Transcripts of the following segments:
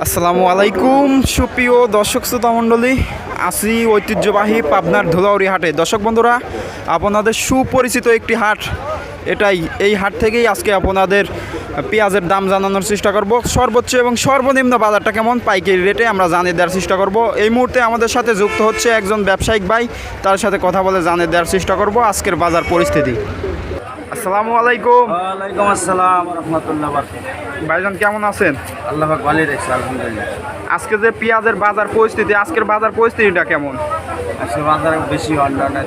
আসসালামু আলাইকুম সুপ্রিয় দর্শক শ্রোতা মণ্ডলী, আসি ঐতিহ্যবাহী পাবনার ধুলাউড়ি হাটে। দর্শক বন্ধুরা, আপনাদের সুপরিচিত একটি হাট, এই হাট থেকেই আজকে আপনাদের পেঁয়াজের দাম জানানোর চেষ্টা করব। সর্বোচ্চ এবং সর্বনিম্ন বাজারটা কেমন পাইকারি রেটে আমরা জানিয়ে দেওয়ার চেষ্টা করব। এই মুহূর্তে আমাদের সাথে যুক্ত হচ্ছে একজন ব্যবসায়িক ভাই, তার সাথে কথা বলে জানিয়ে দেওয়ার চেষ্টা করব আজকের বাজার পরিস্থিতি। আসসালামু আলাইকুম। ওয়ালাইকুম আসসালাম রহমতুল্লাহ। ভাইজান কেমন আছেন? আল্লাহ পাক ভালো রেখেছে, আলহামদুলিল্লাহ। আজকে যে পেঁয়াজের বাজার পরিস্থিতি, আজকের বাজার পরিস্থিতিটা কেমন? আজকে বাজারে বেশি অন্যান্য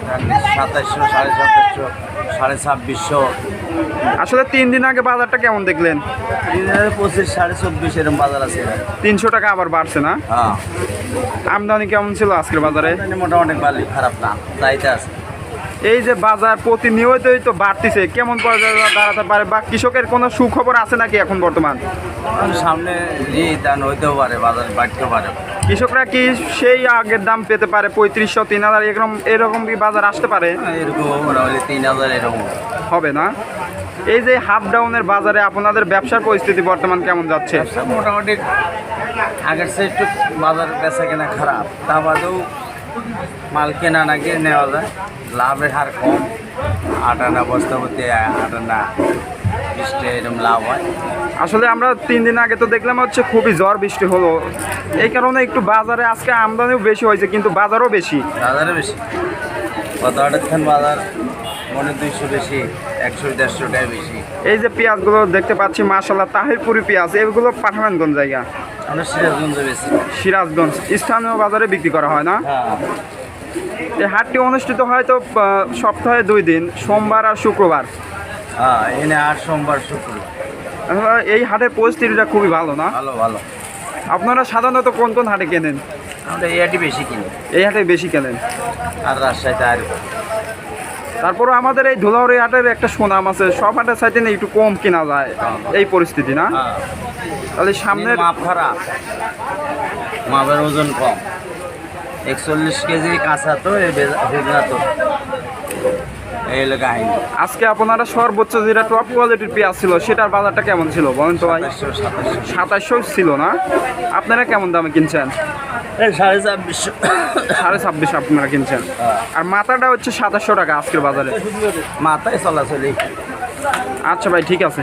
2700, 2750, 2650, আসলে 3 দিন আগে বাজারটা কেমন দেখলেন? 25, 24.5 এরকম বাজার আছে। 300 টাকা আবার বাড়ছে না? হ্যাঁ, আমদানি কেমন ছিল আজকের বাজারে? মোটামুটি ভালোই, খারাপ না, চাইতে আছে। এই যে বাজার প্রতিনিয়তই তো বাড়তিছে, কেমন পর্যায়ে দাঁড়াতে পারে বা কৃষকের কোনো সুখবর আছে নাকি এখন বর্তমান? সামনে যে দান হইতেও পারে, বাজার বাড়তেও পারে। কৃষকরা কি সেই আগের দাম পেতে পারে? 3500, 3000 এরকম কি বাজার আসতে পারে? এরকম মোটামুটি 3000 এরকম হবে না? এই যে হাফ ডাউনের বাজারে আপনাদের ব্যবসার পরিস্থিতি বর্তমান কেমন যাচ্ছে? মোটামুটি আগের চেয়ে একটু বাজার বেচা কেনা খারাপ, তা বাদেও মাল কেনা না কিনে নেওয়া যায়, লাভের হার কম। 8 আনা বস্তা প্রতি 8 আনা 20 এরকম লাভ হয়। আসলে আমরা 3 দিন আগে তো দেখলাম হচ্ছে খুবই ঝড় বৃষ্টি হলো, এই কারণে একটু বাজারে আজকে আমদানিও বেশি হয়েছে, কিন্তু বাজারও বেশি। বাজারে বেশি কত খান বাজার মনে 200 বেশি, 100-150 টাকা বেশি। এই যে পেঁয়াজগুলো দেখতে পাচ্ছি মাশাআল্লাহ তাহিরপুরি পেঁয়াজ, এগুলো পাঠাবেন কোন জায়গা? আমরা সিরাজগঞ্জে বেশি। সিরাজগঞ্জ স্থানীয় বাজারে বিক্রি করা হয় না? হ্যাঁ, এই হাটটি অনুষ্ঠিত হয় তো সপ্তাহে 2 দিন, সোমবার আর শুক্রবার। হ্যাঁ, এনে 8 সোমবার শুক্রবার। আসলে এই হাটের পরিস্থিতিটা খুবই ভালো না? ভালো ভালো। আপনারা সাধারণত কোন কোন হাটে কেনেন? আমরা এই হাটই বেশি কিনি, এই হাটে বেশি কেনেন। আর রাজশাহীতে আর তারপরে আমাদের এই ধুলাউড়ি হাটের একটা সুনাম আছে, সব হাটের চাইতে না একটু কম কেনা যায়, এই পরিস্থিতি না? হ্যাঁ, তাহলে সামনের মাপ খারাপ, মাপের ওজন কম। 41 কেজি কাঁচা তো ভেজনা তো, এই হলো কাহিনী। আজকে আপনারা সর্বোচ্চ যেটা টপ কোয়ালিটির পেঁয়াজ ছিল সেটার বাজারটা কেমন ছিল বলেন তো ভাই? 2700 2700 ছিল না? আপনারা কেমন দামে কিনছেন? 2650। 2650 আপনারা কিনছেন, আর মাথাটা হচ্ছে 2700 টাকা আজকের বাজারে। মাথায় চলাচলি। আচ্ছা ভাই, ঠিক আছে।